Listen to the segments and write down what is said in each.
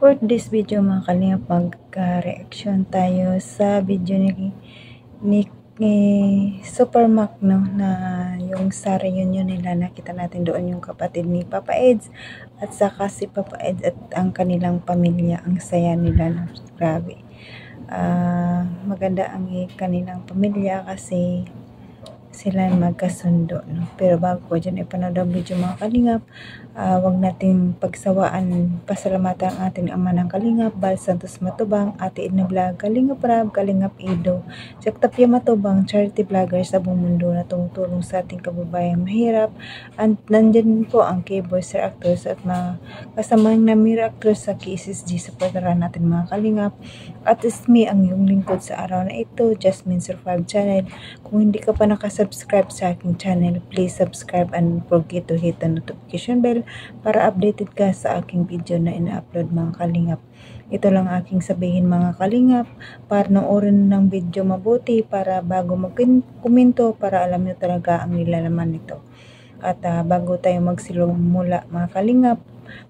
For this video mga kalingap, mag-reaction tayo sa video ni Super Mac, no, na yung sa reunion nila. Nakita natin doon yung kapatid ni Papa Eds at saka si Papa Eds at ang kanilang pamilya. Ang saya nila, no? Grabe. Maganda ang kanilang pamilya kasi sila magkasundo, no? Pero bago ko dyan ipanood ang video mga kalingap, wag nating pagsawaan pasalamatan ang ating ama ng kalingap, Bal Santos Matubang, Ate Edna Vlog, Kalingap Rab, Kalingap Ido, Jack Tapia Matubang, charity vlogger sa buong mundo na tumutulong sa ating kababayang mahirap. And nandyan po ang keyboard sir actors at mga kasamang na mirror actors sa KSSG. Supportaran natin mga kalingap. At is me ang yung lingkod sa araw na ito, Jasmine Survive Channel. Kung hindi ka pa nakasubscribe sa aking channel, please subscribe and forget to hit the notification bell para updated ka sa aking video na ina-upload mga kalingap. Ito lang aking sabihin mga kalingap, para noorin ng video mabuti, para bago mag-komento, para alam nyo talaga ang nilalaman nito. At bago tayo magsimula mga kalingap,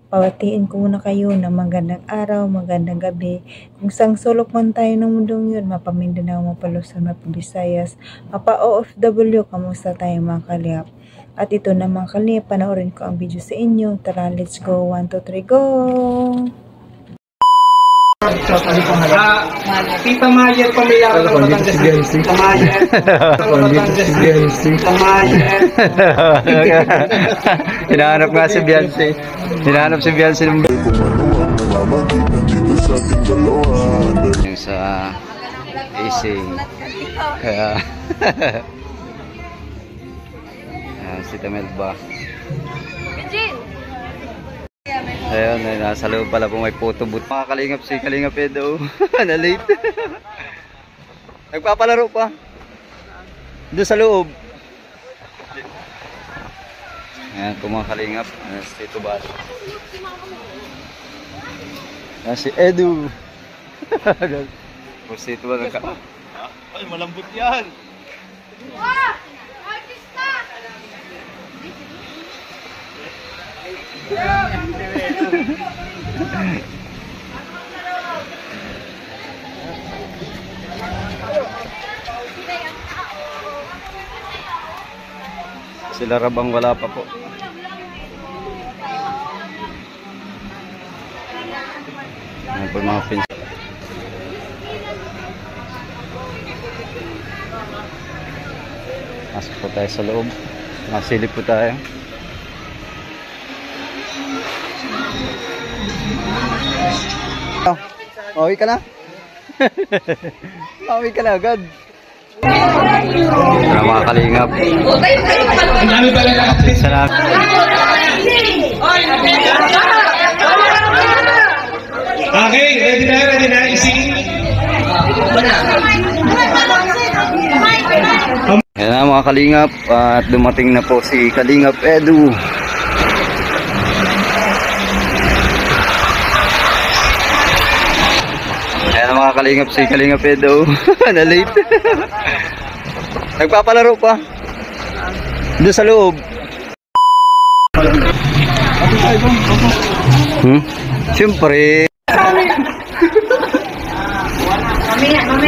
pawatiin ko muna kayo ng magandang araw, magandang gabi. Kung sang sulok man tayo ng mundong yun, mapa Mindanao, mapa Luzon, mapa Visayas, mapa OFW, kamusta tayo mga kalingap? At ito na mga kalingap, panoorin ko ang video sa inyo. Tara, let's go. 1, 2, 3, go! Tita Mayer, pamilya ng Batangas. Tita Mayer. Tita Mayer. Hinahanap nga si Beyonce. Hinahanap si Beyonce ng yung sa AC. Kaya si Tamelba. Ayun, nasa loob pala po may photo booth. Mga kalingap si Kalingap Edo. Na late. Nagpapalaro pa. Doon sa loob. Ayan po mga kalingap. Si Tito Bas. Ayan si Edu. Si Tito Bas. Ay, malambot yan. Sila Rabang wala pa po. Ayan po mga pins. Masok po tayo sa loob. Masilip po tayo. Pauwi ka na? Pauwi ka na agad. Mga kalingap. Salamat. Okay, ready na, isi. Yan na mga kalingap. At dumating na po si Kalingap Edu. Ayan mga kalingap si Kalingap Edo. Na late. Nagpapalaro pa. Doon sa loob. Siyempre.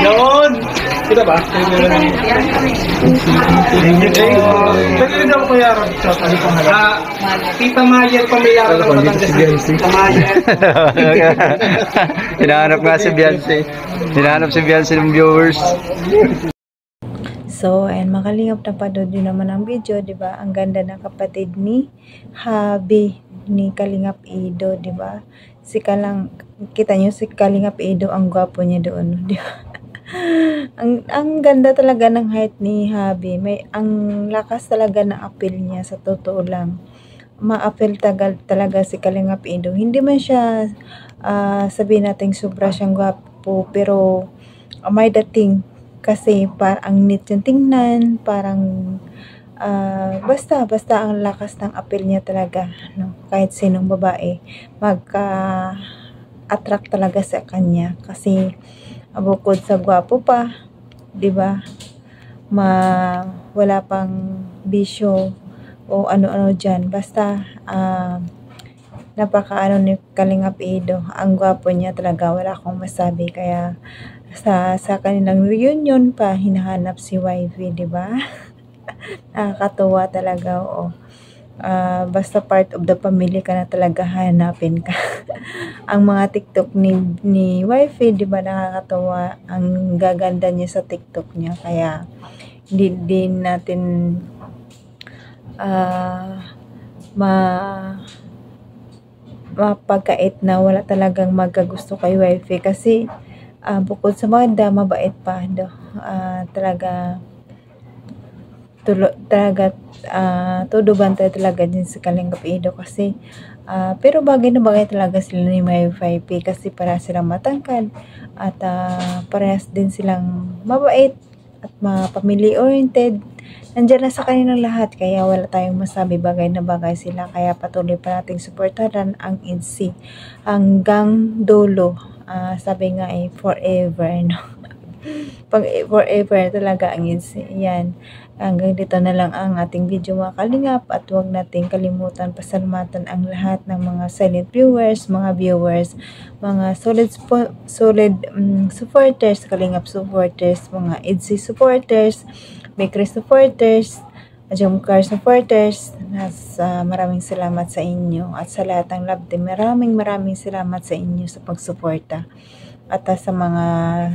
Noon. Kita ba? Pwede daw ko yaran sa Tita Mayer, pamilya ng Batangas. Tita Mayer. Hinahanap nga si Beyonce. Hinahanap si Beyonce ng viewers. So, ayan, makalingap na panood nyo naman ang video, di ba? Ang ganda ng kapatid ni Habi, ni Kalingap Ido, di ba? Kita nyo si Kalingap Ido, ang gwapo niya doon, di ba? ang ganda talaga ng height ni Habi. Ang lakas talaga ng appeal niya, sa totoo lang. Ma-appeal talaga si Kalingap Ido. Hindi man siya, sabihin natin sobra siyang gwapo, pero may dating. Kasi parang neat yung tingnan, parang basta ang lakas ng appeal niya talaga, no? Kahit sinong babae magka-attract talaga sa kanya kasi bukod sa gwapo pa, 'di ba? Wala pang bisyo o ano-ano diyan, basta napaka ni Kalingap Ido. Ang gwapo niya talaga, wala akong masabi. Kaya sa kanilang reunion pa hinahanap si wifey, di ba? Nakakatuwa talaga, oo. Basta part of the family ka na talaga, hanapin ka. Ang mga TikTok ni wifey, di ba, nakakatuwa. Ang gaganda niya sa TikTok niya. Kaya hindi din natin mapagkait na wala talagang magkagusto kay wifey kasi bukod sa maganda, mabait pa talaga todo bantay talaga din sa Kalingap Ido kasi pero bagay na bagay talaga sila ni wifey kasi para silang matangkad at parehas din silang mabait at family oriented. Nandiyan na sa kanilang lahat, kaya wala tayong masabi, bagay na bagay sila. Kaya patuloy pa nating suportahan ang EDC hanggang dulo. Sabi nga forever, no? Forever talaga ang EDC. Yan. Hanggang dito na lang ang ating video, mga kalingap, at huwag nating kalimutan pasalamatan ang lahat ng mga silent viewers, mga solid supporters, Kalingap supporters, mga EDC supporters, Bakery supporters, Jomcar supporters. Maraming salamat sa inyo at sa lahat ng love team. Maraming salamat sa inyo sa pagsuporta. At sa mga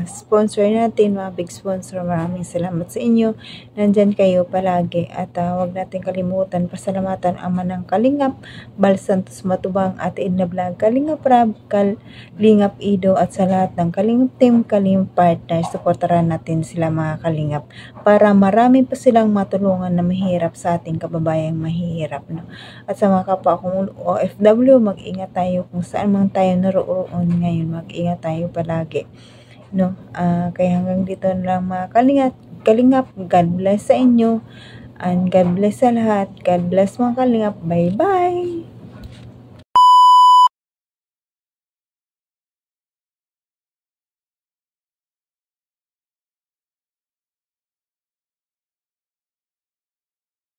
sponsor natin, mga big sponsor, maraming salamat sa inyo. Nandyan kayo palagi. At huwag natin kalimutan pasalamatan ang Manang Kalingap, Bal Santos Matubang, Ate Edna Vlog, Kalingap Rab, Kalingap Ido, at sa lahat ng Kalingap team, Kalingap partners. Suportaran natin sila, mga Kalingap, para marami pa silang matulungan na mahirap sa ating kababayang mahirap, no? At sa mga kapwa kong OFW, mag-ingat tayo kung saan man tayo naroon ngayon. Mag-ingat tayo palagi, no? Kaya hanggang dito na lang, mga Kalingap. God bless sa inyo and God bless sa lahat. God bless, mga Kalingap. Bye bye.